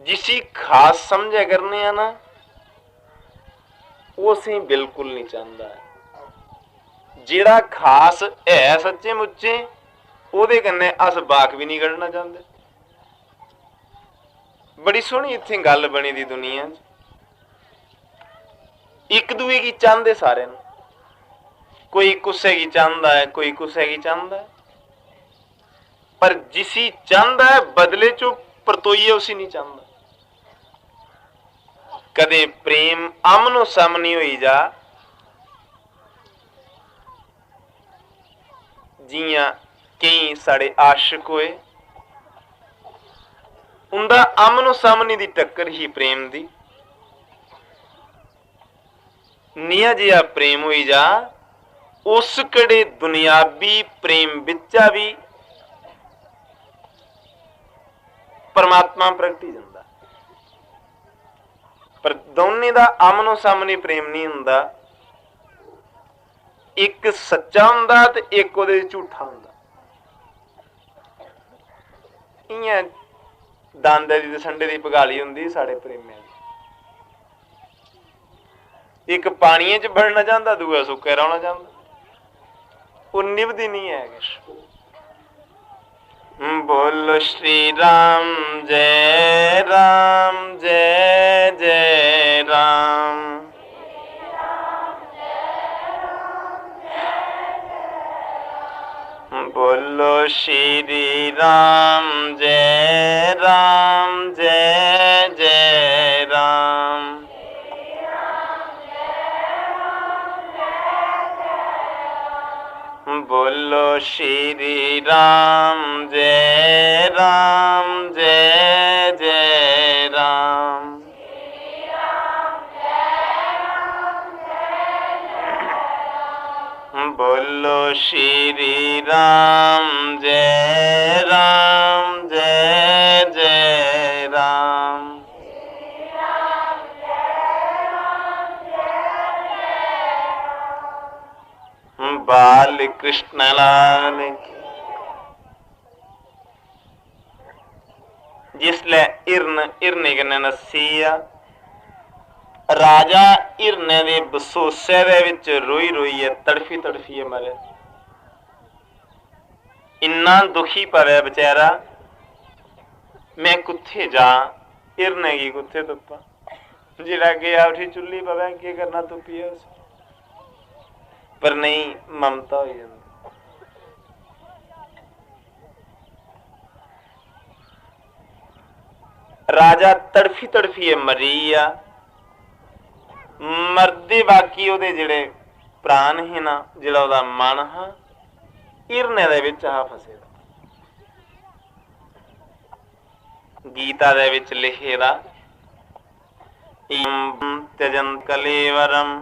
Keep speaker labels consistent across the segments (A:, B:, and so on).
A: जिसी खास समझा करने आ ना वो असीं बिल्कुल नहीं चाहता। जिहड़ा खास है सच्चे मुच्चे ਉਹਦੇ कन्नै अस बाक भी नहीं कढ़ना चाहते। बड़ी सोहनी इत्थे गल बनी दी दुनिया च, एक दूए की चाहते सारे नूं, कोई कुसै की चाहता है, कोई कुसै की चाहता है, पर जिसी चाहता है बदले चो परतोइए उसी नहीं चाहता। कदे प्रेम आमनो सामनी होई जा, जियां कई साढ़े आशिक होए, उनका आमनो सामनी दी टक्कर ही प्रेम दी। निया जिहा प्रेम होई जा, उस कड़े दुनियावी प्रेम विचा भी परमात्मा प्रगटी जाता। पर दोने दा आमनो सामने प्रेम नहीं हुंदा, एक सच्चा हुंदा ते एक उहदे झूठा हुंदा। इयां दांदे दी ते संडे दी भगाली हुंदी साढ़े प्रेमियां दी। एक पानिये च बड़ना चाहता, दूआ सुक्के रौहना चाहता, वो निभदी नहीं है किश। बोलो श्री राम जय राम जय जय राम। बोलो श्री राम जय राम जय जय राम। बोलो श्री राम जय राम जय जय राम। बोलो श्री राम जय राम जय जय राम। बाल कृष्ण लाल की। जिसले हिरने कन्नै नस्सी आ, राजा हिरने दे बसोसे दे विच रोई रोईए तड़फी तड़फीए मरे। इन्ना दुखी पवे बेचारा, मैं कुत्थे जा, हिरने की कुत्थे तुप्पा। जिहड़ा गया उठी चुल्ली पवे, की करना तुप्पिए उस। पर नहीं, ममता हो जाती। राजा तड़फी तड़फीए मरी आ, मरदे बाकी उहदे जिहड़े प्राण ही ना, जिहड़ा उहदा मन हा, हिरने दे विच आ फसे। गीता दे विच लिखे दा, त्यजन कलेवरम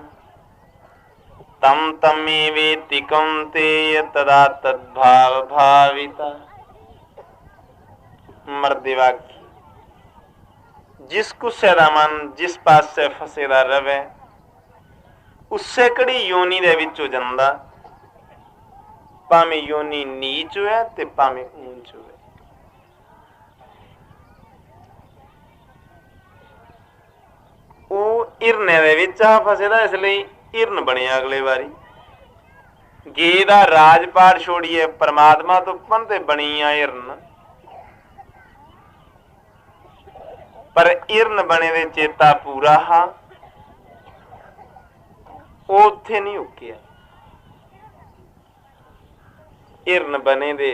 A: तम तमेवेति कौन्तेय तदा तद्भाव भाविता। मरदे बाकी जिस कुसै दा मन जिस पासे फसेदा रवे, उसे कड़ी योनी दे विच हो जांदा, भावें योनी नीच होए ते भावें ऊंच होए। वो हिरने दे विच आ फसेदा, इसलिए हिरन बने अगले बारी। गे दा राजपाट छोड़िए परमात्मा तुप्पन ते बनी आ हिरन। पर हिरन बने दे चेता पूरा हा, वो उत्थे नहीं उकिया। हिरन बने दे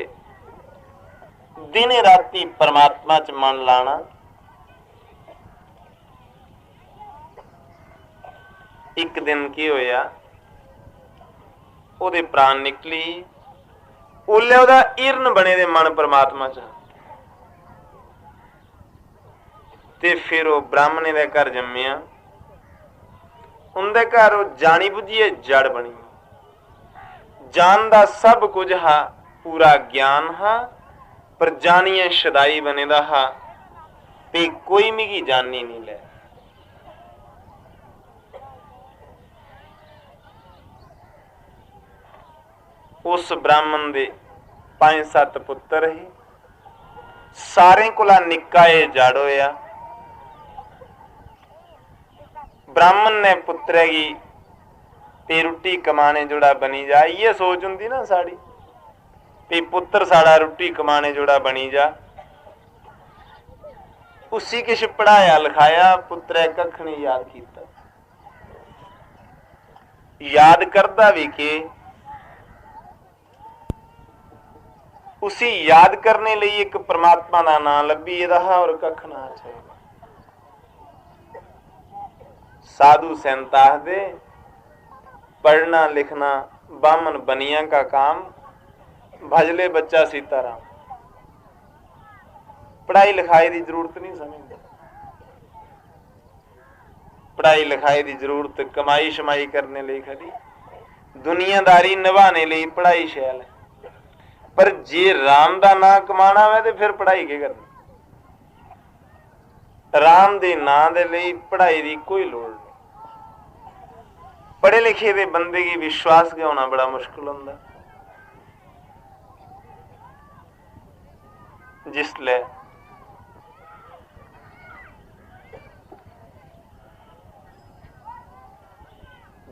A: दिने राती परमात्मा च मन लाना। एक दिन की होया, ओदे प्राण निकली, ओले ओदा हिरन बने दे मन परमात्मा च। ते फिर वो ब्राह्मणे दे घर जम्मिया, उनके घर वो जानी बुझिए जड़ बनी। जानदा सब कुछ हा, पूरा ज्ञान हा, पर जानिए शदाई बने दा हा भी कोई मिगी जानी नहीं ले। उस ब्राह्मण दे 5-7 पुत्र ही, सारे कोला निक्का ये जड़ होया। ब्राह्मण ने पुत्र की ते रोटी कमाने जोड़ा बनी जा, ये सोच हुंदी ना साड़ी भी पुत्र साड़ा रोटी कमाने जोड़ा बनी जा। उसी किश पढ़ाया लिखाया, पुत्रै कख नहीं याद कीता। याद करदा भी के उसी याद करने लिए एक परमात्मा का नाम लभी रहा और कख ना चाहिए। साधु सैंताह दे पढ़ना लिखना बामन बनिया का काम, भजले बच्चा सीताराम। पढ़ाई लिखाई की जरूरत नहीं समझते। पढ़ाई लिखाई की जरूरत कमाई शमाई करने लिए खड़ी, दुनियादारी निभाने लिए पढ़ाई शैल है। पर जे राम का ना कमाना है तो फिर पढ़ाई के करनी। राम के ना दे लिए पढ़ाई की कोई लोड़ नहीं। पढ़े लिखे दे बंदे की विश्वास होना बड़ा मुश्किल होंदा। जिसले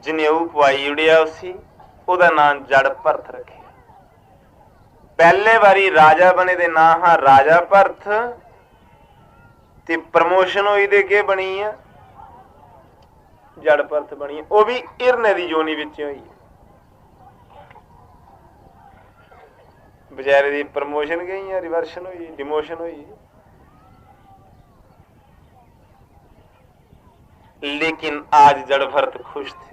A: जनेऊ पवाई उड़िया उसी ओदा नाम जड़ भरत रखे। पहले बारी राजा बने दे ना हाँ राजा भरत, ते प्रमोशन हुई दे के बनी है जड़ भरत बनी है। वह भी हिरने की जोनी विच हुई है। बेचारे की प्रमोशन गई है, रिवर्शन हुई, डिमोशन हुई। लेकिन आज जड़ भरत खुश थे।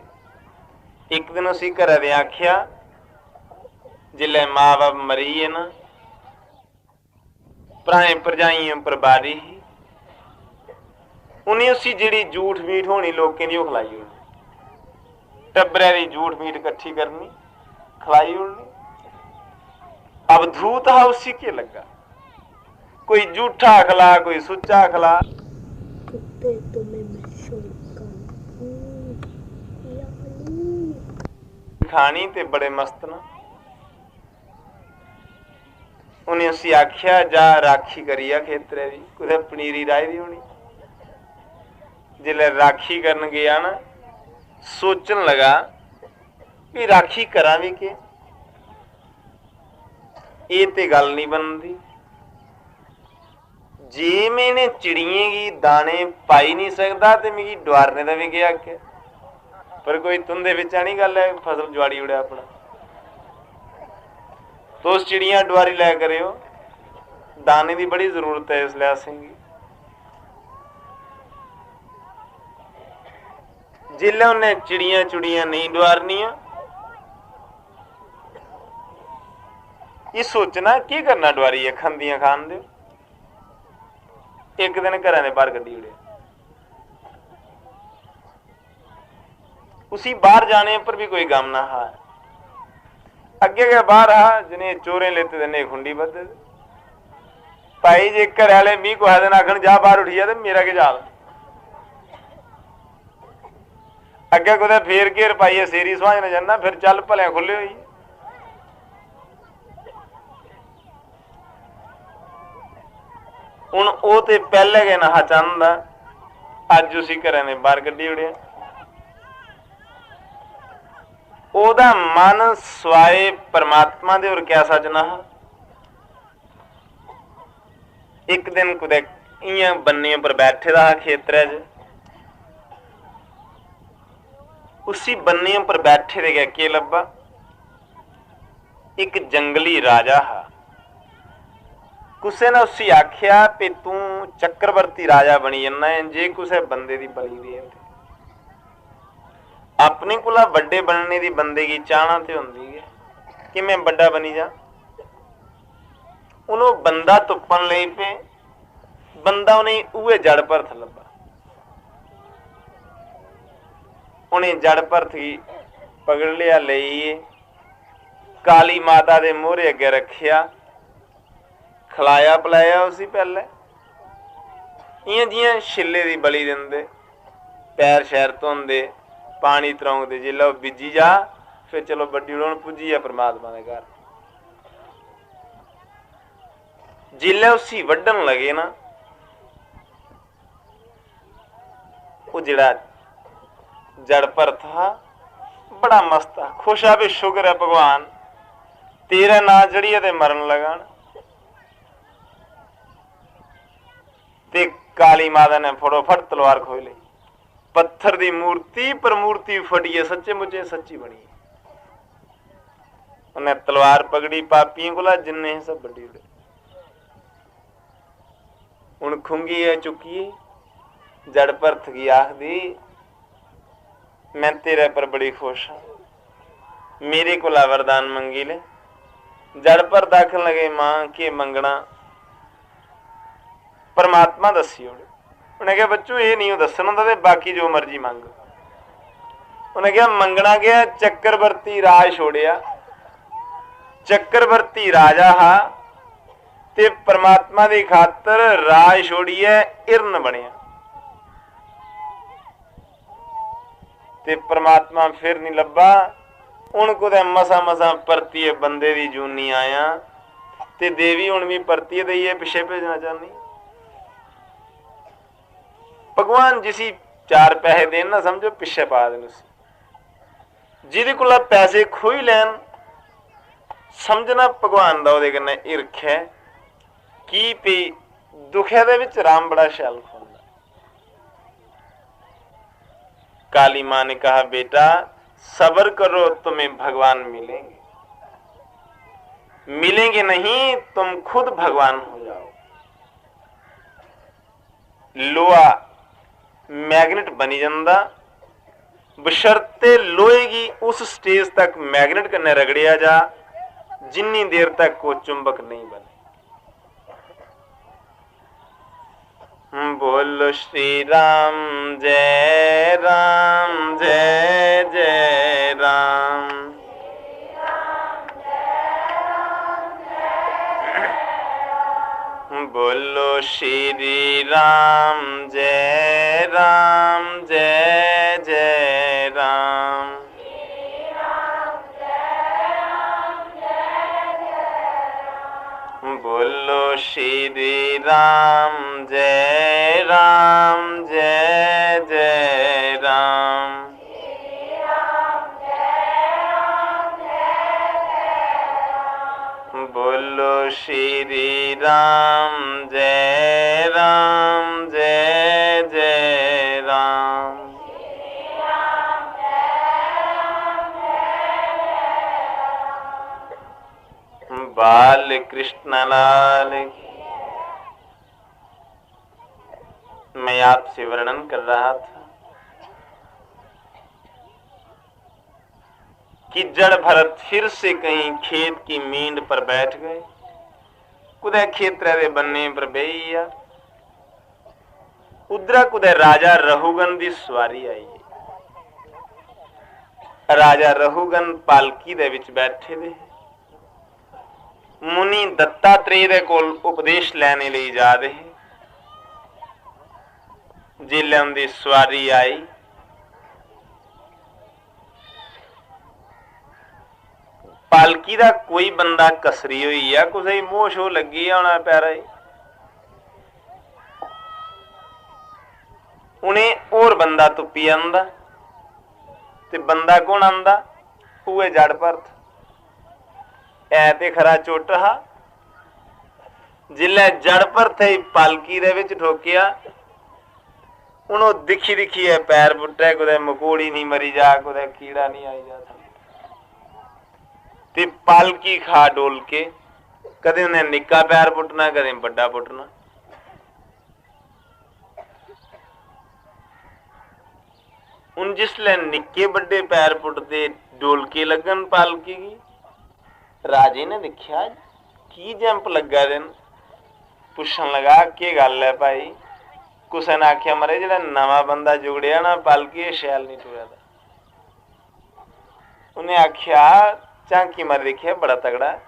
A: एक दिन उसी घर दे आख्या जिले माँ बाप मरी है ना, भराए भरजाइयों पर बारी ही, उन्हें उसी जिहड़ी झूठ मीठ होनी लोगों की खलाई होनी, टब्बरे की झूठ मीठ इकट्ठी करनी खलाई होनी। अब धूत हा उसी के लगा, कोई झूठा खला कोई सुच्चा खला। खानी ते बड़े मस्त ना। उन्हें उसी आख्या जा राखी करिया खेतरे की, कुछ पनीरी राही दी होनी। जिले राखी करन गया ना, सोचन लगा भी राखी करा भी के, ये ते गल नहीं बनती। जे मैंने चिड़िए की दाने पाई नहीं सकता तो मिगी डवारने का भी क्या आख्या। पर कोई तुंदे विचा नहीं गल है, फसल जुआड़ी उड़िया अपना तो उस चिड़िया डवारी लै करो। दाने की बड़ी जरूरत है इसलिए असेंगी। जिले उन्हें चिड़िया चुड़िया नहीं डवारनिया, ये सोचना की करना डवारी है, खंदियां खान दे। एक दिन घर ने बाहर कड्डी उड़े। उसी बाहर जाने पर भी कोई गम ना हा। अगे गया बाहर हा, जिन्हें चोरें लेते देने खुंडी बदे भाई जे घर वाले मी को दिन आखन जा बाहर उठिया तो मेरा के जाल अगे कुछ फेर घेर पाइए सेरी सुहाजने जाना, फिर चल भले खुले हुई। हुण ओ ते पहले गए ना चाहता, अज उसी घर ने बाहर कड्डी उड़िया। ओदा मन स्वाए परमात्मा दे और क्या सजना। एक दिन कुछ इं बन्ने पर बैठे रहा खेतरे च, उसी बन्ने पर बैठे दे गया के लब्बा एक जंगली राजा हा। कुसे ने उसी आख्या भी तू चक्रवर्ती राजा बनी जाना है, जे कुसे बंदे की बली दे अपने को बड़े बनने की बंदे की चाहना तो होंगी है कि मैं बड़ा बनी जा। उन्होंने बंदा तुपन ले पे, बंदा उन्हें उहे जड़ भरत लभा। उन्हें जड़ भरत की पकड़ लिया, ले काली माता दे मोहरे अगे रखिया, खिलाया पिलाया उसी। पहले इं जियां छिले की बली देंदे, पैर शैर धोंदे, पानी तरौंदे, जिल्लै बिजी जा फिर चलो बड्डी उड़न पुजी परमात्मा के घर। जिल्लै उसी वड्डन लगे ना, वो जिहड़ा जड़ पर था, बड़ा मस्त था, खुश आ भी शुक्र है भगवान तेरा ना जड़िए ते मरन लगा। ते काली माता ने फटोफट तलवार खोई ली, पत्थर दी मूर्ति पर मूर्ति फटी है, सच्चे मुझे सच्ची बनी है। उन्हें तलवार पकड़ी पापियों को जिन्ने सब बड़ी उड़े उन खुंगी है चुकी जड़ पर थकी आख दी मैं तेरे पर बड़ी खुश हूं, मेरे को वरदान मंगी ले। जड़ पर दाखल लगे मां के मंगना परमात्मा दसी उड़े। उन्हें कहा बच्चों ये नहीं दसन होंदा, बाकी जो मर्जी मंग। उन्हें कहा मंगना गया चक्रवर्ती राज छोड़िया, चक्रवर्ती राजा हा ते परमात्मा की खातर राज छोड़िए इरन बनिया ते परमात्मा फिर नहीं लब्बा। उनको तो मसा मसा परतिए बंदे दी जूनी आया ते देवी हुण भी परतिए दईए पिछे भेजना चाहनी। भगवान जिसी चार पैसे देन ना समझो पिछे पा देन, जिहदे कोल पैसे खोई लैन समझना भगवान दा उहदे कन्नै हिरख है की पे दुखे दे विच राम बड़ा शैल खुंदा। काली मां ने कहा बेटा सब्र करो तुम्हें भगवान मिलेंगे, मिलेंगे नहीं तुम खुद भगवान हो जाओ। लोहा मैग्नेट बनी जांदा बशर्ते लोहे की उस स्टेज तक मैग्नेट कन्ने रगड़िया जा जिन्नी देर तक को चुंबक नहीं बने। बोलो श्री राम जय राम जय जय राम। बोलो श्री राम जय जय राम। बोलो श्री राम जय जय राम। बोलो श्री राम जय जय राम। बाल कृष्ण लाल। मैं आपसे वर्णन कर रहा था कि जड़ भरत फिर से कहीं खेत की मींड पर बैठ गए, कुदे खेतरे दे बन्ने पर बेहिया। उधरा कुदे राजा रहुगन दी सवारी आई है। राजा रहुगन पालकी दे विच बैठे दे, मुनि दत्तात्रेय दे कोल उपदेश लैने लई जा रहे। जिल्ले उनदी सवारी आई, पालकी दा कोई बंदा कसरी हुई है, कुछ मोह शो लगी होना पैरा। उन्हें और बंदा तुप्पी आंदा ते बंदा कौन आंदा? उहे जड़ भरत। ऐ ते खरा चुट हा, जिल्ले जड़ भरत पालकी दे विच ठोकिया, उन्हों दिखी दिखी है पैर पुट्टे, कुदै मकोड़ी नहीं मरी जा, कुदै कीड़ा नहीं आई जा, ते पालकी खा डोल के कदे उन्हें निक्का पैर पुटना कदे बड़ा पुटना। उन जिसले निक्के बड़े पैर पुटते डोल के लगन पालकी की, राजे ने देखा की जंप लगा दिन, पुछन लगा के गल है भाई। कुछ ने आख्या मरे जो नवा बंदा जुगड़िया ना पालकी शैल नहीं टुरया। उन्हें आख्या झांकी मार देखिया बड़ा तगड़ा।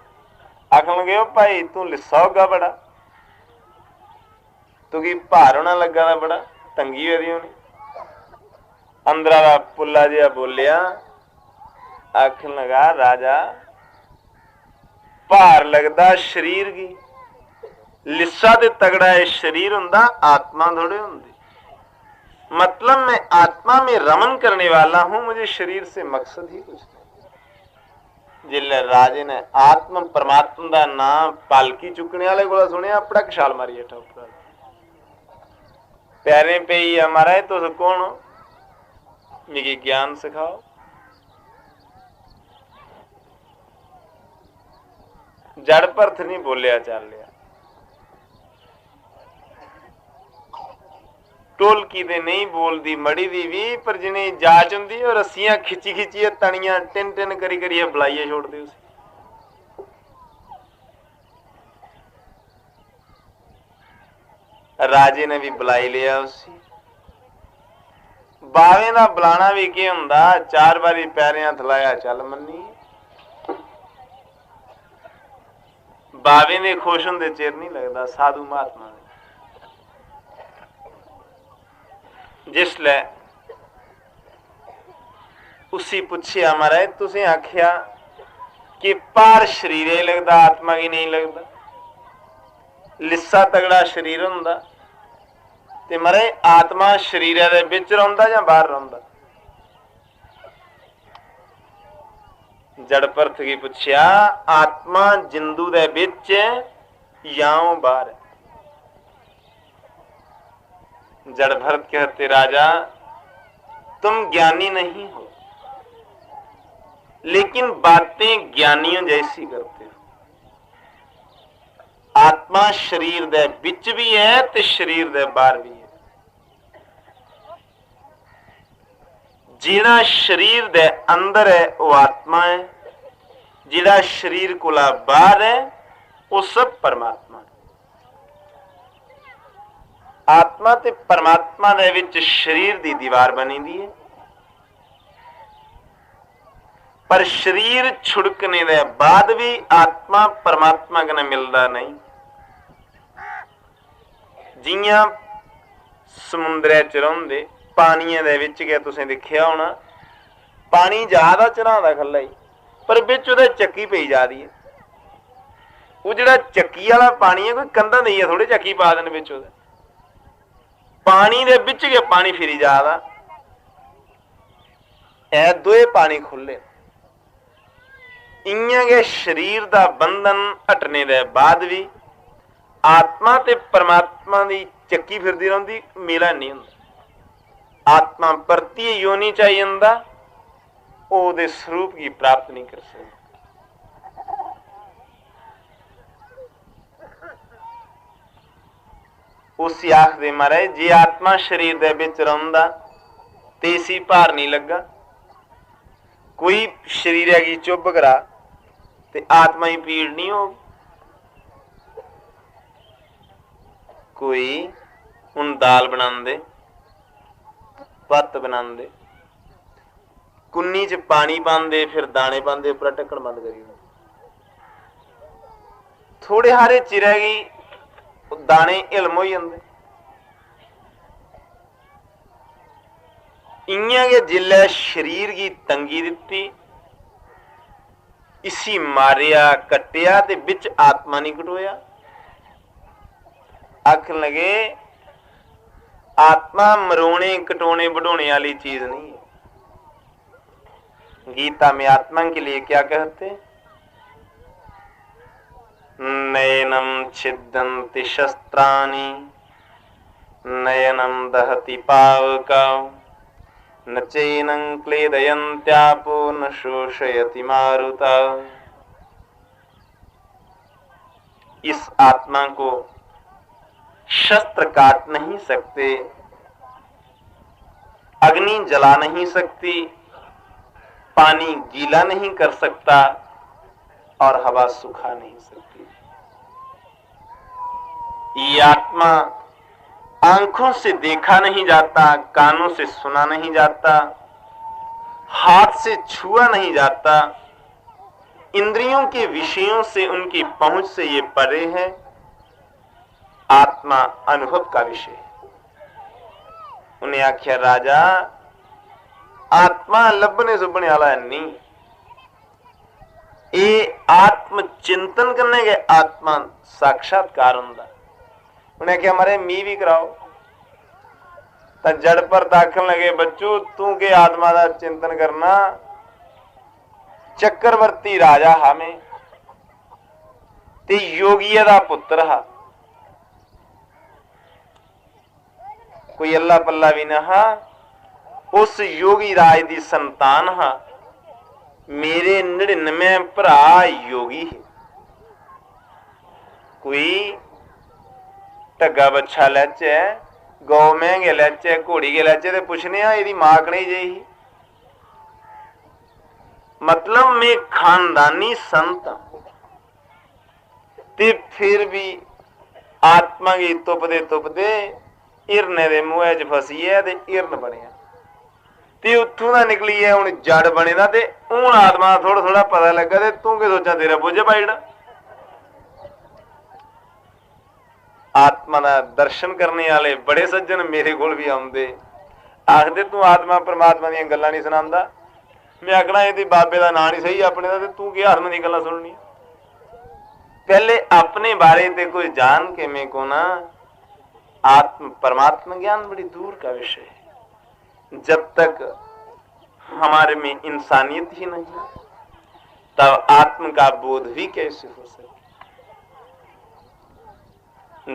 A: आखन लगे भाई तू लिस्सा होगा बड़ा, तू की भार होना लगा था बड़ा, तंगी हुई होनी। अंदरा का पुला जिहा बोलिया, आखन लगा राजा भार लगदा शरीर की, लिस्सा ते तगड़ा है शरीर हुंदा, आत्मा थोड़े हुंदी। मतलब मैं आत्मा में रमन करने वाला हूं, मुझे शरीर से मकसद ही कुछ नहीं। जिले राजे ने आत्म परमात्मा का नाम पालकी चुकने वाले को सुनिया, पड़क छाल मारी है ठोकर पैरे पे ही हमारा है। तो कौन हो, मुझे ज्ञान सिखाओ। जड़ परथ नहीं बोलिया चल लिया, ढोलकी ते नहीं बोलती मड़ी दी भी, पर जिन्हें जाच होंगी और रस्सियां खिची खिची तनिया टिन टिन करी करिए बुलाइए छोड़ दे उसे। राजे ने भी बुलाई लिया उसी। बावे का बुलाना भी क्या हुंदा, 4 बारी पैरियां थलाया चल मन्नी। बावे ने खुश होंदे चिर नहीं लगता साधु महात्मा ने। जिसले उसी पूछया महाराज तुसें आख्या कि पार शरीर लगता आत्मा की नहीं लगता, लिस्सा तगड़ा शरीर हुंदा ते महाराज आत्मा शरीर दे विच रहुंदा जां बाहर रहुंदा। जड़ परथ की पूछया आत्मा जिंदू दे विच यां बाहर है। जड़ भरत कहते राजा तुम ज्ञानी नहीं हो, लेकिन बातें ज्ञानियों जैसी करते हो। आत्मा शरीर दे विच भी है ते शरीर दे बाहर भी है। जिहड़ा शरीर दे अंदर है वह आत्मा है, जिहड़ा शरीर कोला बाहर है वो सब परमात्मा है। आत्मा ते परमात्मा दे विच शरीर दी दीवार बनी दी है, पर शरीर छुड़कने दे बाद भी आत्मा परमात्मा कने मिलदा नहीं। जियां समुद्रे च रहिंदे पानिया दे विच गया, तुसें देखिया होना पानी ज्यादा चढ़ांदा खल्ला ही, पर विच उहदे चक्की पई जा रही है। वो जिहड़ा चक्की वाला पानी है कोई कंधा नहीं है, थोड़े चक्की पा देन विच उहदे, पानी दे विच गया पानी फिरी जादा। ऐ दोए पानी खुले। इयां गै शरीर दा बंधन हटने दे बाद भी आत्मा ते परमात्मा दी चक्की फिरदी रहिंदी, मेला नहीं हुंदा। आत्मा परती योनि चाहिए हुंदा, ओहदे स्वरूप की प्राप्त नहीं कर सकता। उसी आखदे महाराज जे आत्मा शरीर दे विच रहिंदा ते इसी भार नहीं लगा। कोई शरीर की चुभ करा ते आत्मा ही पीड़ नहीं होगी। कोई हुण दाल बनांदे पत्त बनांदे, कुन्नी च पानी पांदे, फिर दाने पांदे, उपर ढक्कन बंद करी, थोड़े हारे चिरेगी दाने हिलम हो जांदे। इयां गै जिल्लै शरीर की तंगी दिती, इसी मारिया कट्टिया ते बिच आत्मा नहीं कटोया। आखन लगे आत्मा मरोने कटोने बढ़ोने वाली चीज नहीं है। गीता में आत्मा के लिए क्या कहते, नयनम छिदन्ति शस्त्राणि नयनम दहति पावका न चैनं क्लेदयन्त्यापो न शोषयति मारुता। इस आत्मा को शस्त्र काट नहीं सकते, अग्नि जला नहीं सकती, पानी गीला नहीं कर सकता और हवा सुखा नहीं सकती। ये आत्मा आंखों से देखा नहीं जाता, कानों से सुना नहीं जाता, हाथ से छुआ नहीं जाता, इंद्रियों के विषयों से उनकी पहुंच से ये परे है। आत्मा अनुभव का विषय है। उन्हें आख्या राजा आत्मा लभने सुभने वाला नहीं, ये आत्म चिंतन करने के आत्मा साक्षात्कार होंदा। उन्हें क्या हमारे मी भी कराओ, तो जड़ पर दाखल लगे बच्चों तू के आत्मा का चिंतन करना। चक्रवर्ती राजा हा में ते योगी दा पुत्र हा, कोई अल्ला पल्ला भी ना हा। उस योगी राज दी संतान हा। मेरे 99 भरा योगी है। कोई ढगा बच्छा लैचे, गौ महंगे लैचे, घोड़ी के लैचे तो पुछने यदि माक नहीं जी। मतलब मैं खानदानी संत ते फिर भी आत्मा की तुपदे हिरने दे मुंह च फसी है ते हिरन बने ते उत्थों दा निकली है हुण जड़ बने दा ते हुण आत्मा थोड़ा थोड़ा पता लगा ते तू की सोचा तेरा बुझ पाईड़ा। आत्मा का दर्शन करने वाले बड़े सज्जन मेरे को भी आते, आखते तू आत्मा परमात्मा दी गल्लां नहीं सुनांदा। मैं आखना यदि बाबे का नाम नहीं सही अपने का, तू क्या आत्मा दी गल्लां सुननी। पहले अपने बारे ते कोई जान के मैं को ना। आत्म परमात्मा ज्ञान बड़ी दूर का विषय है। जब तक हमारे में इंसानियत ही नहीं तब आत्म का बोध भी कैसे हो सके।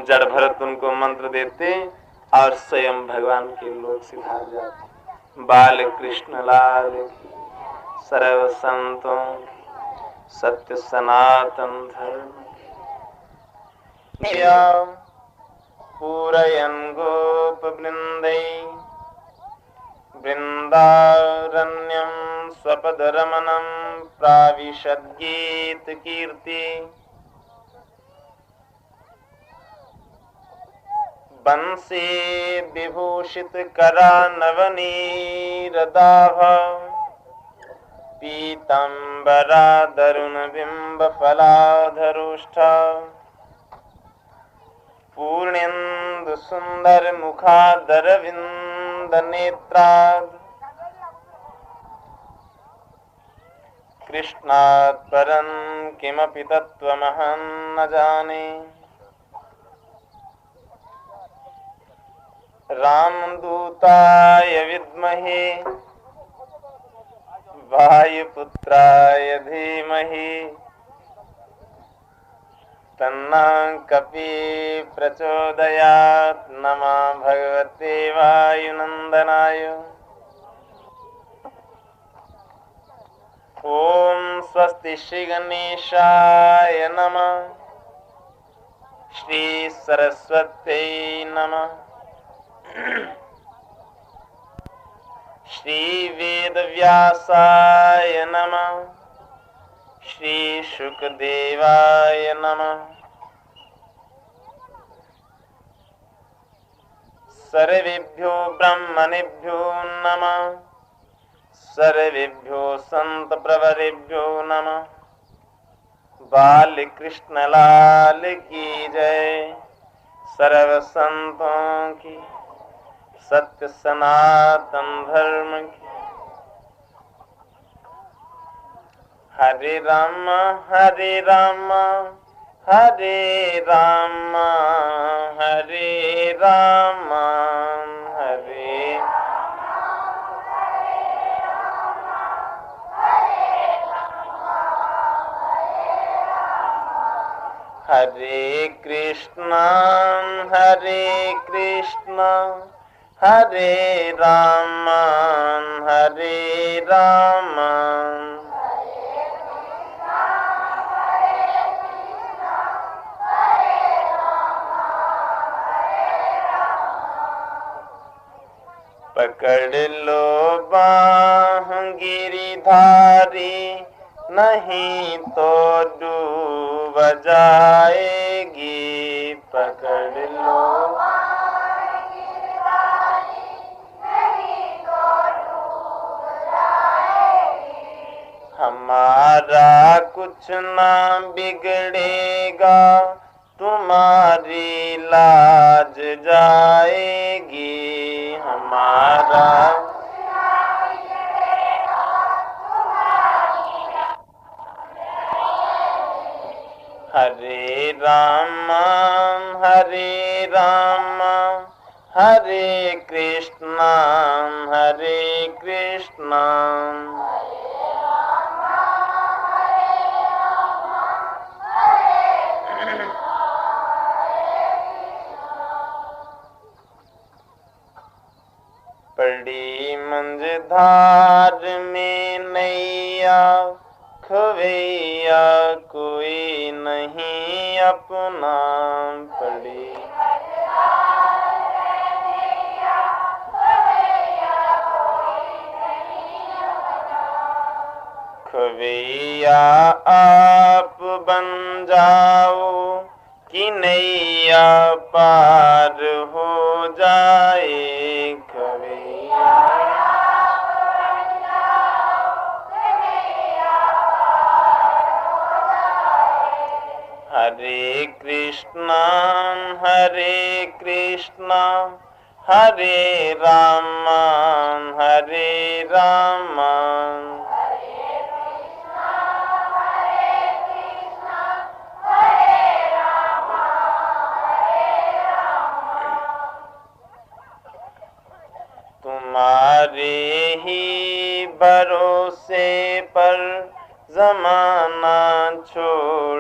A: जड़ भरत उनको मंत्र देते और स्वयं भगवान के लोग सिधार जाते। बाल कृष्ण लाल की, सर्व संतों की, सत्य सनातन धर्म की। पूरयन गोप वृंदै वृंदारण्यम स्वपद रमणम प्राविशद गीत कीर्ति। बंसी विभूषित करा नवनीरदाभ पीतंबरा दरुण बिंब फलाधरुष्ठ। पूर्णेन्दु सुंदर मुखादरविंद नेत्राद। कृष्णात् परं किमपि तत्त्वमहं न जाने। रामदूताय विद्महे वायुपुत्राय धीमहि तन्नः कपि प्रचोदयात्। नमः भगवते वायुनंदनाय। ओम स्वस्ति श्री गणेशाय नमः। श्री सरस्वत्यै नमः। श्री वेदव्यासाय नमः। श्री शुकदेवाय नमः। सर्वेभ्यो ब्रह्मणेभ्यो नमः। सर्वेभ्यो संत प्रवरेभ्यो नमः। बाल कृष्ण लाल की जय। सर्व संतों की, सत्य सनातन धर्म की। हरे राम हरे राम हरे राम हरे राम हरे। हरे कृष्णा हरे कृष्णा हरे राम हरे राम। पकड़ लो बाँह गिरिधारी नहीं तो डूब जाएगी। पकड़ लो हमारा कुछ ना बिगड़ेगा, तुम्हारी लाज जाएगी। हमारा हरे राम हरे राम हरे कृष्णा हरे कृष्णा पड़ी मंझधार में नैया खवैया कोई नहीं अपना पड़ी खवैया आप बन जाओ कि नैया पार हो जाए खवैया हरे कृष्णा हरे राम तुम्हारे ही भरोसे पर जमाना छोड़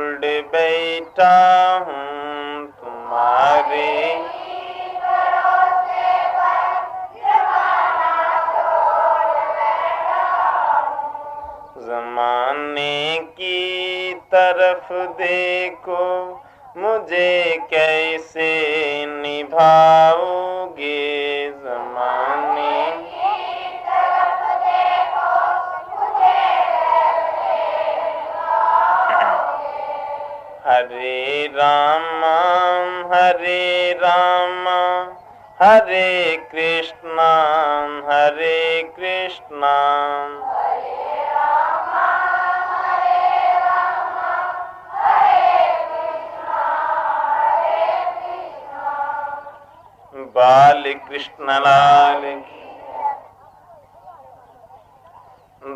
A: बैठा हूँ तुम्हारे जमाने की तरफ देखो मुझे कैसे निभाओगे जमाने हरे राम हरे कृष्णा बाल कृष्ण लाल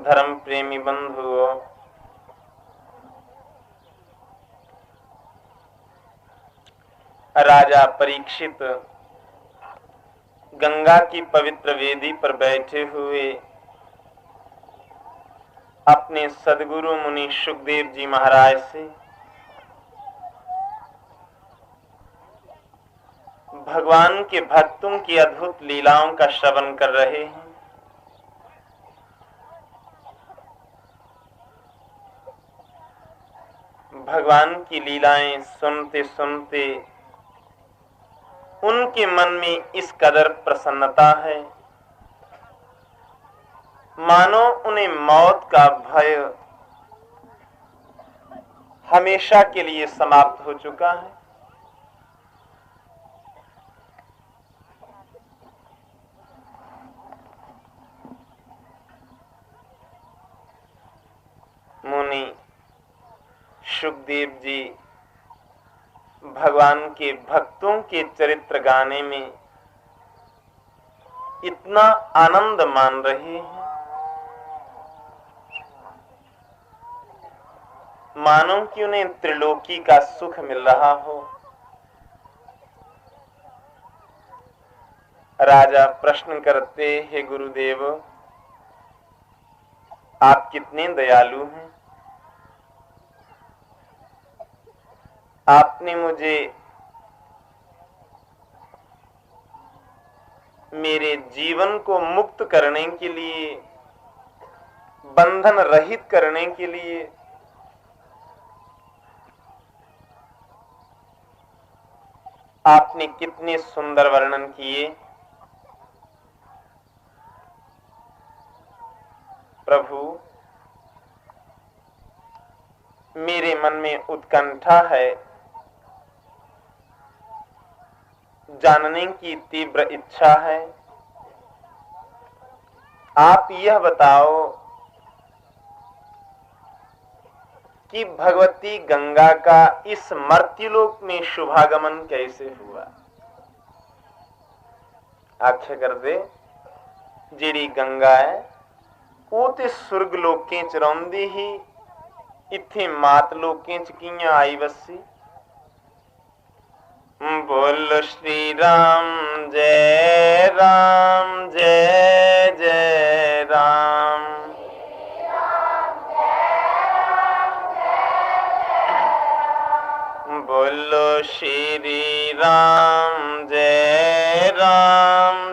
A: धर्म प्रेमी बंधुओं, राजा परीक्षित गंगा की पवित्र वेदी पर बैठे हुए अपने सद्गुरु मुनि सुखदेव जी महाराज से भगवान के भक्तों की अद्भुत लीलाओं का श्रवण कर रहे हैं। भगवान की लीलाएं सुनते सुनते उनके मन में इस कदर प्रसन्नता है मानो उन्हें मौत का भय हमेशा के लिए समाप्त हो चुका है। मुनि सुखदेव जी भगवान के भक्तों के चरित्र गाने में इतना आनंद मान रहे हैं मानो कि उन्हें त्रिलोकी का सुख मिल रहा हो। राजा प्रश्न करते, हे गुरुदेव आप कितने दयालु हैं, आपने मुझे मेरे जीवन को मुक्त करने के लिए, बंधन रहित करने के लिए आपने कितने सुंदर वर्णन किए। प्रभु मेरे मन में उत्कंठा है, जानने की तीव्र इच्छा है। आप यह बताओ कि भगवती गंगा का इस मर्त्यलोक में शुभागमन कैसे हुआ। आख्या कर दे जेड़ी गंगा है वो ते सुर्ग लोकें च रौंदी ही, इत्थे मात लोकें च कियां आई वसी। बोलो श्री राम जय राम जय जय राम। बोलो श्री राम जय जय राम।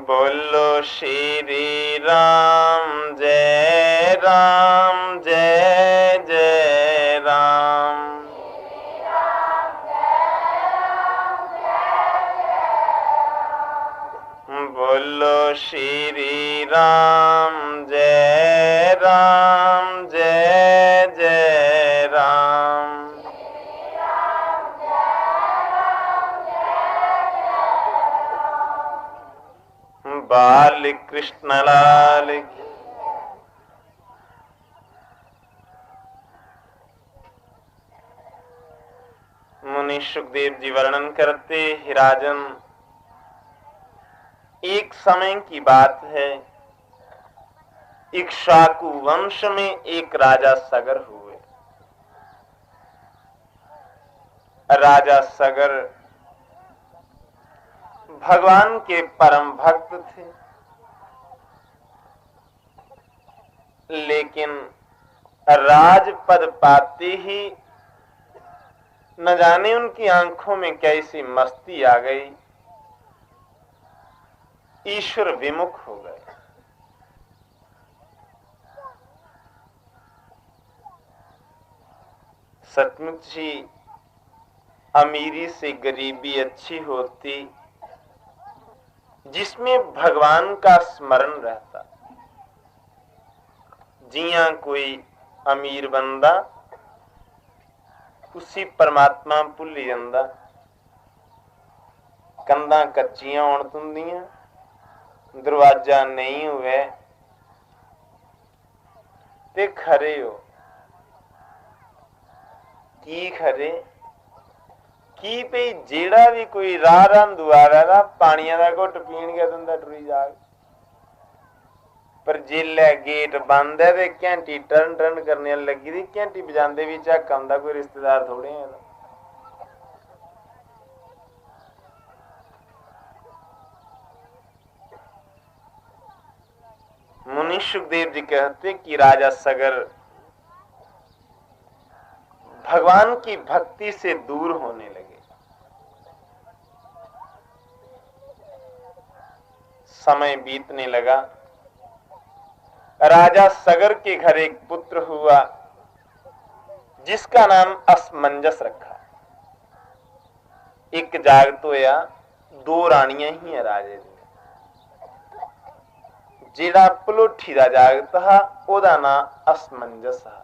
A: बोलो श्री राम जय जय राम। बोलो श्री राम जय जय राम। बाल कृष्ण लाल की। मुनि सुखदेव जी वर्णन करते, हे राजन, एक समय की बात है, इक्ष्वाकु वंश में एक राजा सगर हुए। राजा सगर भगवान के परम भक्त थे, लेकिन राजपद पाते ही न जाने उनकी आंखों में कैसी मस्ती आ गई, ईश्वर विमुख हो गए। सचमुच ही अमीरी से गरीबी अच्छी होती, जिसमें भगवान का स्मरण रहता। जिया कोई अमीर बंदा उसी परमात्मा भुल जांदा। कंधा कच्चियां होण तुंदियां, दरवाजा नहीं हुए ते खरे हो की खरे की भई जेड़ा भी कोई राह रंधू आवे ना पानिया दा घुट पीण गया तुंदा टुरी जाग, पर जिल्लै गेट बंद है ते घंटी टर्न टर्न करने लगी दी, घंटी बजांदे भी झक्क आंदा, कोई रिश्तेदार थोड़े है। मुनि सुखदेव जी कहते कि राजा सगर भगवान की भक्ति से दूर होने लगे। समय बीतने लगा। राजा सगर के घर एक पुत्र हुआ जिसका नाम असमंजस रखा। एक जागत होया, दो रानियां ही है राजे दी। जेड़ा पलोठी दा जागत हा ओदा नाम असमंजस हा।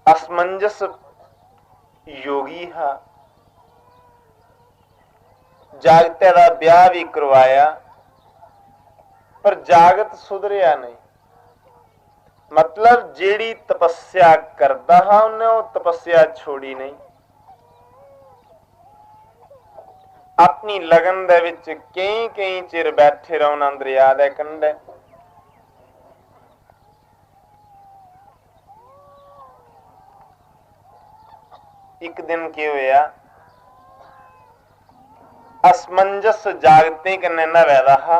A: असमंजस योगी हा। जागते दा ब्याह भी करवाया, पर जागत सुधरिया नहीं। मतलब जेड़ी तपस्या करदा हा उन्हें वो तपस्या छोड़ी नहीं। अपनी लगन दे विच कई कई चिर बैठे रहना दरिया दे कंढे। एक दिन की होया, असमंजस जागते कन्ने नवे दा हा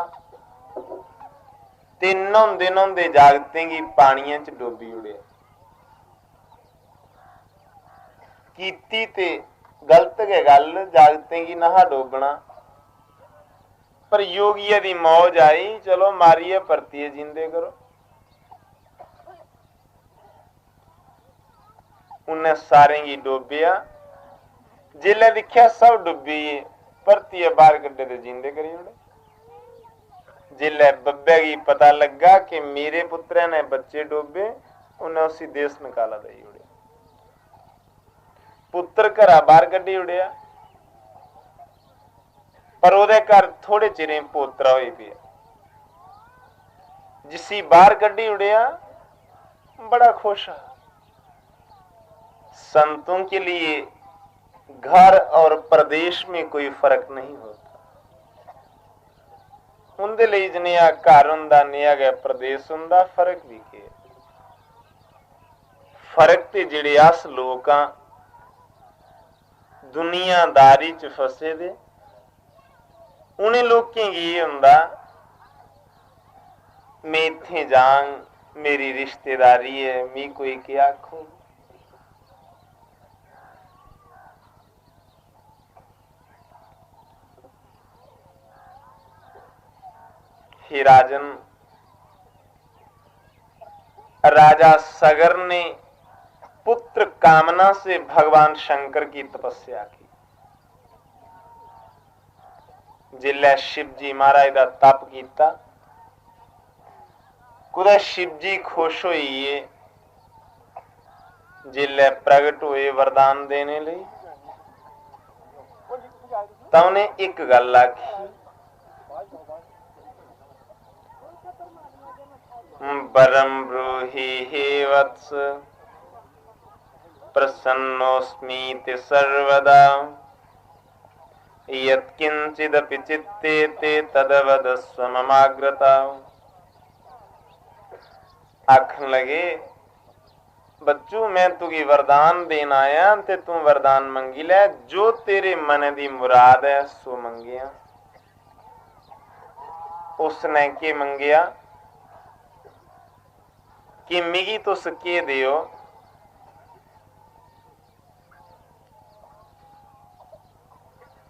A: ते नहांदे नहांदे जागते की पानियां च डोबी उड़े। कीती ते गलत के गल, जागते की नहा डोबना, पर योगिया दी मौज आई, चलो मारिए परतिए जिंदे करो। उन्हें सारे की डोबिया, जिले दिखिया सब डुबी, परतिए बाहर कड्डे ते जिंदे करी उड़े। जिले बब्बे की पता लगा कि मेरे पुत्रे ने बच्चे डोबे, उन्हें उसी देश निकाला दई उड़े। पुत्र घरा बाहर कड्डी उड़िया, पर ओदे घर थोड़े चिरें पोतरा होई पिया। जिसी बाहर कड्डी उड़िया बड़ा खुश है। संतों के लिए घर और प्रदेश में कोई फर्क नहीं होता। उनके लिए जिन्हें घर हुंदा नहीं है प्रदेश हुंदा, फर्क भी क्या है? फर्क तो जिहड़े अस लोग आ दुनियादारी च फसे दे, उन्हें लोकें की हुंदा मैं इत्थे जांग, मेरी रिश्तेदारी है, मी कोई क्या आखूं। हे राजन, राजा सगर ने पुत्र कामना से भगवान शंकर की तपस्या की। जिल्लै शिव जी महाराज का तप किया, कुदै शिव जी खुश होइए, जिल्लै प्रगट हुए वरदान देने लई, तो उन्हें एक गल आखी, परम ब्रूहि हे वत्स प्रसन्नोस्मीति सर्वदा, यत्किंचिदपि चित्ते ते तदवदस्व ममाग्रता। आखन लगे, बच्चू मैं तुगी वरदान देन आया, ते तू वरदान मंगी लै, जो तेरे मन दी मुराद है सो मंगिया। उसने के मंगिया कि मिगी तुस के दियो,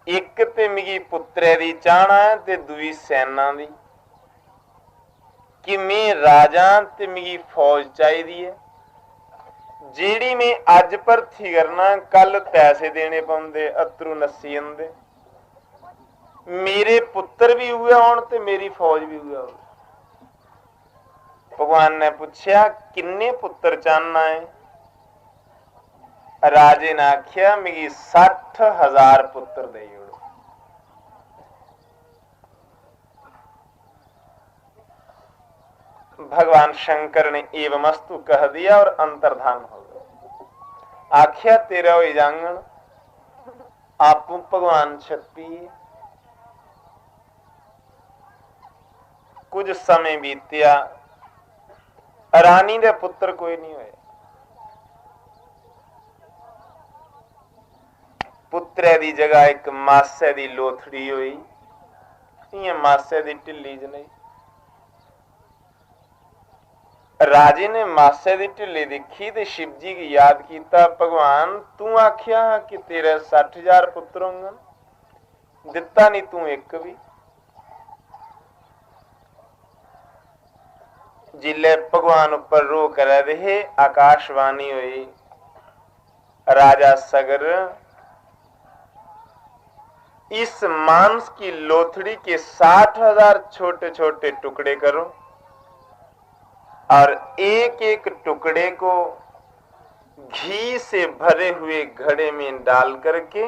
A: एक ते मिगी पुत्रे दी चाहना है ते दुई सैना दी, कि मैं राजा ते मिगी फौज चाहिदी है, जेड़ी मैं अज भर्थी करना कल पैसे देने पौंदे, अतरू नस्सी जंदे, मेरे पुत्र भी हुए होण ते मेरी फौज भी हुए हो। भगवान ने पूछया किन्ने पुत्र चाहना है? राजे ने आख्या मिगी 60,000 पुत्र दे ओड़ो। भगवान शंकर ने एवमस्तु कह दिया और अंतर्धान हो गया। आख्या तेरा हो जांगण, आपू भगवान छपी। कुछ समय बीतिया, रानी दे पुत्र कोई नहीं होए। पुत्रे दी जगह एक मासे दी लोथड़ी हुई, इं मासे दी ढिल्ली ज नहीं। राजे ने मासे दी ढिल्ली दिखी ते शिव जी की याद किया, भगवान तू आख्या कि तेरे 60,000 पुत्र होंगे, दिता नहीं तू एक भी। जिले भगवान ऊपर रो कर रहे, आकाशवाणी हुई, राजा सगर इस मांस की लोथड़ी के 60,000 छोटे छोटे टुकड़े करो और एक एक टुकड़े को घी से भरे हुए घड़े में डाल करके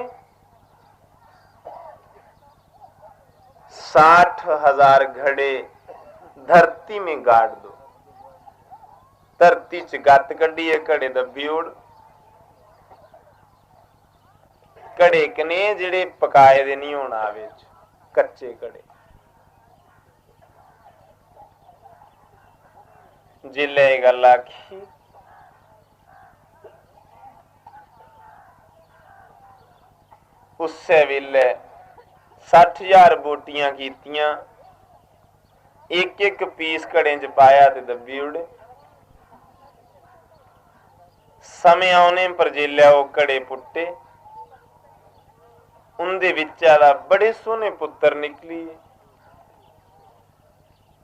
A: 60,000 घड़े धरती में गाड़ दो। धरती च गत कढ़िए, घड़े दबी उड़। घड़े कने जिहड़े पकाए दे नहीं होना, विच कच्चे घड़े। जिले गल आखी, उस वेले 60,000 बोटियां कीतियां, एक एक पीस घड़े च पाया ते दबी उड़े। समय आने पर जिले वो घड़े पुट्टे, उनके विचारा बड़े सोहने पुत्र निकली।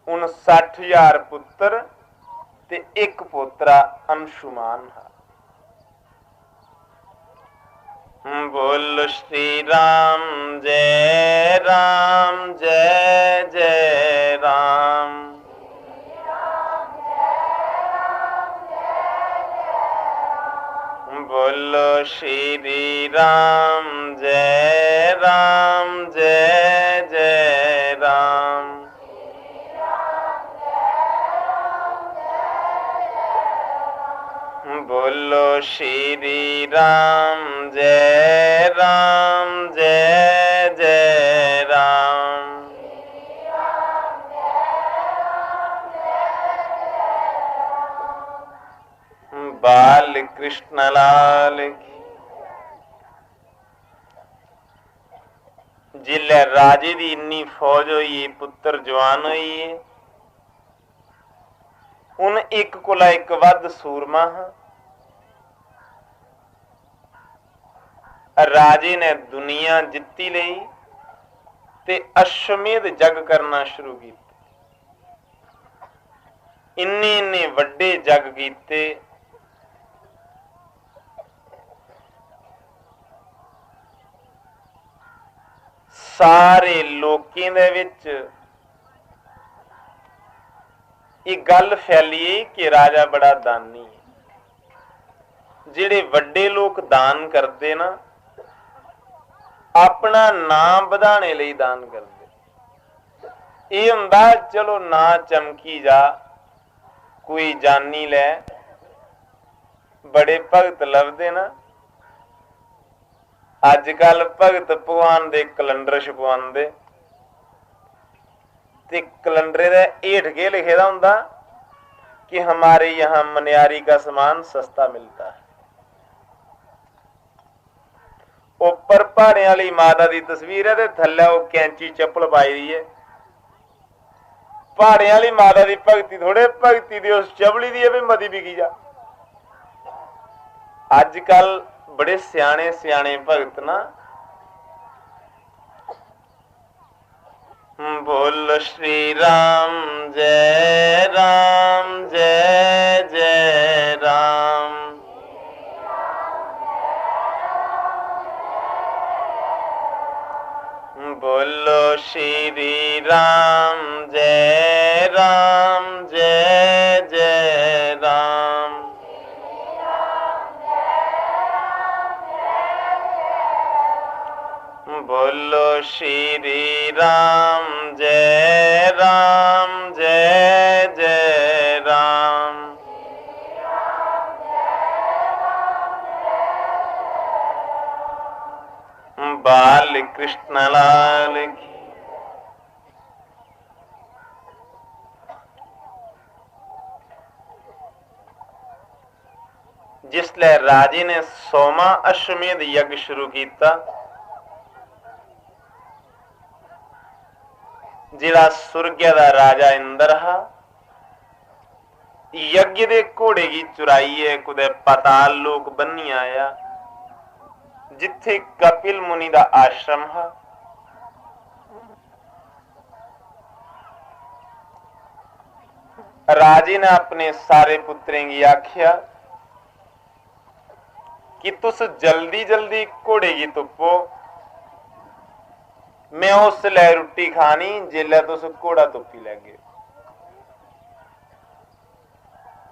A: उन 60,000 पुत्र ते एक पोतरा अंशुमान है। बोल श्री राम जय राम, जय जय राम। बोलो श्री राम जय राम, जय जय राम। बोलो श्री राम जय राम, जय जय राम। बाल कृष्ण लाल की। जिले राजे दी इन्नी फौज होई, पुत्र जवान होई, उन एक कोला एक वध सूरमा हां। राजे ने दुनिया जित्ती लई ते अश्वमेध जग करना शुरू किया। इन्ने इन्ने वड्डे जग कीते, सारे लोकें दे विच एक गल फैली कि राजा बड़ा दानी है। जिहड़े वड्डे लोग दान करते ना, अपना नाम वधाने लई दान करते। ये हुंदा चलो ना चमकी जा, कोई जानी लै। बड़े भगत लभदे ना अजकल, भगत भगवान दे कैलेंडर छपवांदे ते कैलेंडरे दे हेठ के लिखे दा हुंदा कि हमारे यहाँ मनियारी का सामान सस्ता मिलता है। ऊपर पहाड़े वाली माता की तस्वीर है, थल्ले वो कैंची चप्पल पाई दी है। पहाड़े वाली माता की भगती थोड़े, भगती दी उस चपली दी है भी मती बिकी जा। अजकल बड़े सियाने सियाने भगत ना, बोल श्री राम जय राम जय जय राम, बोलो श्री राम जय जय राम। बोलो श्री राम जय जय राम। बाल कृष्ण लाल की। जिसले राजे ने 100वां अश्वमेध यज्ञ शुरू किया, जिहड़ा सुरगे दा राजा इंद्र हा, यज्ञ दे घोड़े की चुराई है कुदे पाताल लोक बन्नी आया, जिथे कपिल मुनि दा आश्रम हा। राजे ने अपने सारे पुत्रें की आख्या कि तुस जल्दी जल्दी घोड़े की तुप्पो, मैं उसले रुट्टी खानी जिसले तुस घोड़ा तुप्पी लैगे।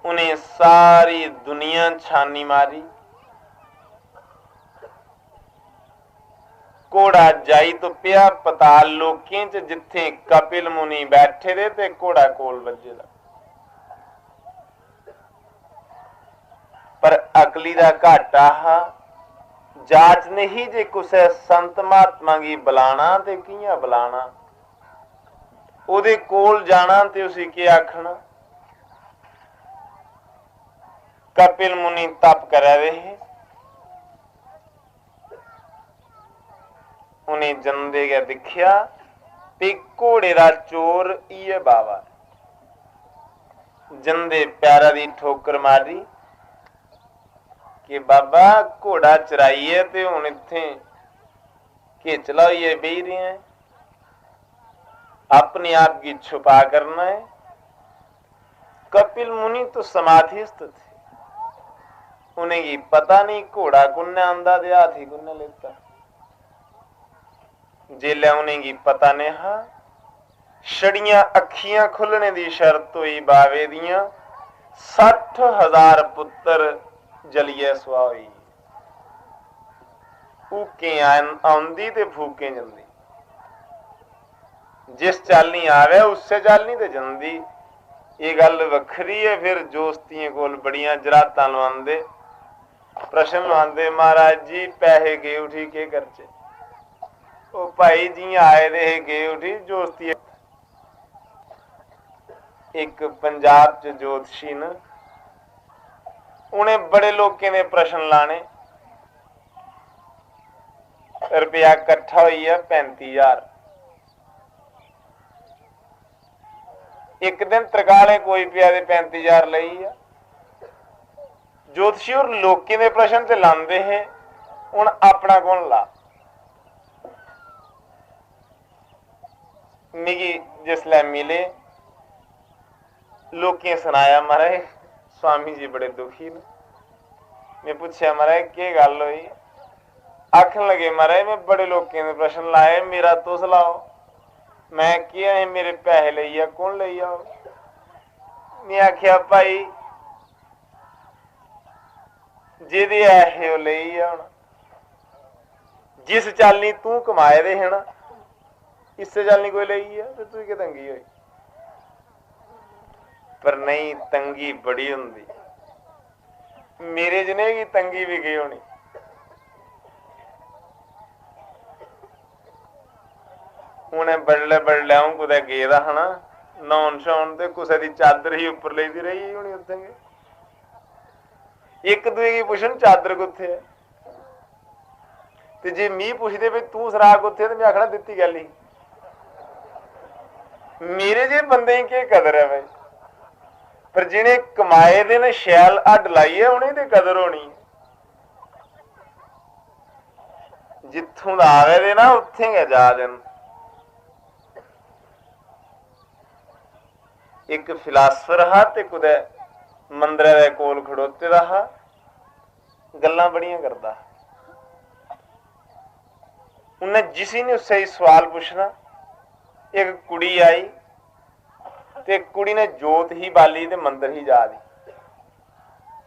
A: उन्हें सारी दुनिया छानी मारी, घोड़ा जाई तुप्पिया पताल लोकें च जिथे कपिल मुनि बैठे दे ते घोड़ा कोल वजे दा। पर अकली दा घाटा हा, जाच नहीं जे कुसै संत महात्मा की बुलाना ते कियां बुलाना, ओदे कोल जाना ते उसी के आखना। कपिल मुनि तप करै दे हे, उन्हें जंदे गै दिखिया ते घोड़े दा चोर इये बावा। जंदे पैरा दी ठोकर मारी कि बाबा घोड़ा चराइए ते हुण इत्थे घेचला होइए बेही रहे हैं, अपने आप की छुपा करना है। कपिल मुनि तो समाधिस्थ थे, उन्हें की पता नहीं घोड़ा कुन्ने आंदा ते हाथी कुन्ने लेता। जेले उन्हें की पता नहीं हा, छड़ियां अखियां खुलने की शर्त हुई बावे दियां 60,000 पुत्र जलिए सुआ हुई। फूके आंदी ते फूके जंदी, जिस चाल नहीं आवे उससे चाल नहीं ते जंदी। ये गल वखरी है। फिर जोस्तियों कोल बड़ियां जरातां लवांदे, प्रश्न लवांदे, महाराज जी पैसे गए उठी के करचे। ओ भाई जी आए दे गए उठी जोस्ती। एक पंजाब च जोतशी न, उन्हें बड़े लोगों ने प्रश्न लाने। रुपया इकट्ठा हुई है 35,000। एक दिन तरकाले कोई पिया 35,000 लई है। ज्योतिषी और लोगों के प्रश्न से लाते हैं, हूं अपना कौन ला। मिगी जिसलै मिले लोकें सुनाया महाराज स्वामी जी बड़े दुखी ने। मैं पूछया महाराज के गल हुई। आखन लगे महाराज मैं बड़े लोगों के प्रश्न लाए, मेरा तुस लाओ। मैं किया है मेरे पैसे ले कौन ले आओ। मैं आख्या भाई जिदे ऐसे ले आना, जिस चालनी तू कमाए दे है ना इस चालनी कोई ले तो तू कि तंगी हुई। पर नहीं, तंगी बड़ी होंगी। मेरे जने की तंगी भी गई होनी। उन्हें बड़ले बड़ले आऊं कुछ गेदा है ना नौन शौन ते कुछ की चादर ही उपर लेती रही होनी। उत्थे एक दूए की पुछन चादर कुत्थे है, ते जे मी पुछदे भी तू सराख उत्थे तो मैं आखना दित्ती गल ही। मेरे जे बंदे की कदर है भाई, पर जिन्हें कमाए दे ने शैल हड लाई है उन्हें ते कदर होनी। जिथों दा आवे दे ना उत्थे गै जा देन। एक फिलासफर हा ते कुदै मंदर दे कोल खड़ोते दा हा, गल्लां बड़ियां करदा। उन्हें जिसी ने उससे सवाल पूछना, एक कुड़ी आई ते कुड़ी ने जोत ही बाली ते मंदिर ही जा दी।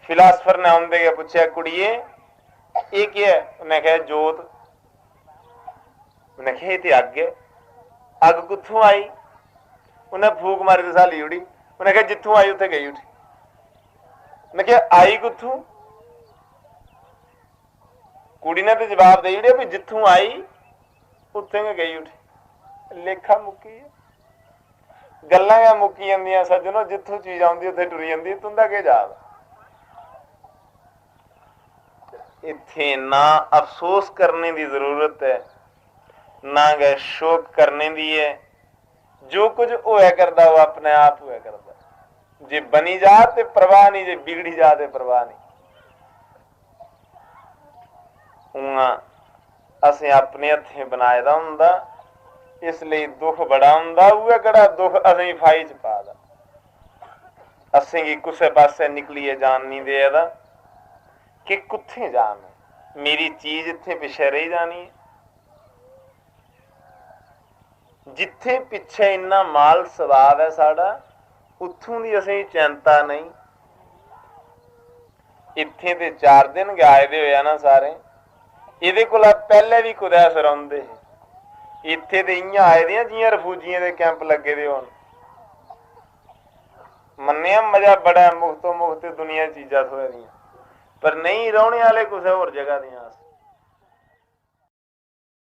A: फिलासफर ने आंदे गए पूछया कुड़िए ये क्या है। उन्हें कहा जोत। उन्हें कहा ये अग है। अग कित्थों आई। उन्हें फूक मारी तो साली उड़ी। उन्हें कहा जिथों आई उत्थे गई उठी। उन्हें कहा आई कित्थों। कुड़ी ने तो जवाब दे उड़िया भी जिथों आई उत्थे गई उठी। लेखा मुक्की है, गल्लां गै मुक्की जांदियां सज्जनों। जिथों चीज आउंदी उत्थे टुरी जांदी। तुंदा के याद। इत्थे ना अफसोस करने की जरूरत है ना गै शोक करने की है। जो कुछ होया करता वो अपने आप होया करता। जे बनी जा ते परवाह नहीं, जे बिगड़ी जा ते परवाह नहीं। असें अपने हत्थें बनाए दा हुंदा, इसलिए दुख बड़ा हुंदा। उहे केड़ा दुख असें फाई च पा दा। असें गी कुसै पासे निकलिए जान नहीं दे दा कि कुत्थे जान। मेरी चीज इत्थे पिछे रही जानी है। जिथे पिछे इन्ना माल स्वभाव है साड़ा, उत्थों की असें चिंता नहीं। इत्थे ते 4 दिन गाए दे होया ना सारे। इहदे कोला पहले भी कुदै फिराउंदे इत्थे ते इयां आए दे जियां रफूजियां दे कैंप लगे दे होण। मन्नेआ मजा बड़ा मुफ्तो मुफ्त दुनिया चीजां थ्होए दियां, पर नहीं रौहने वाले कुसै होर जगह दियां।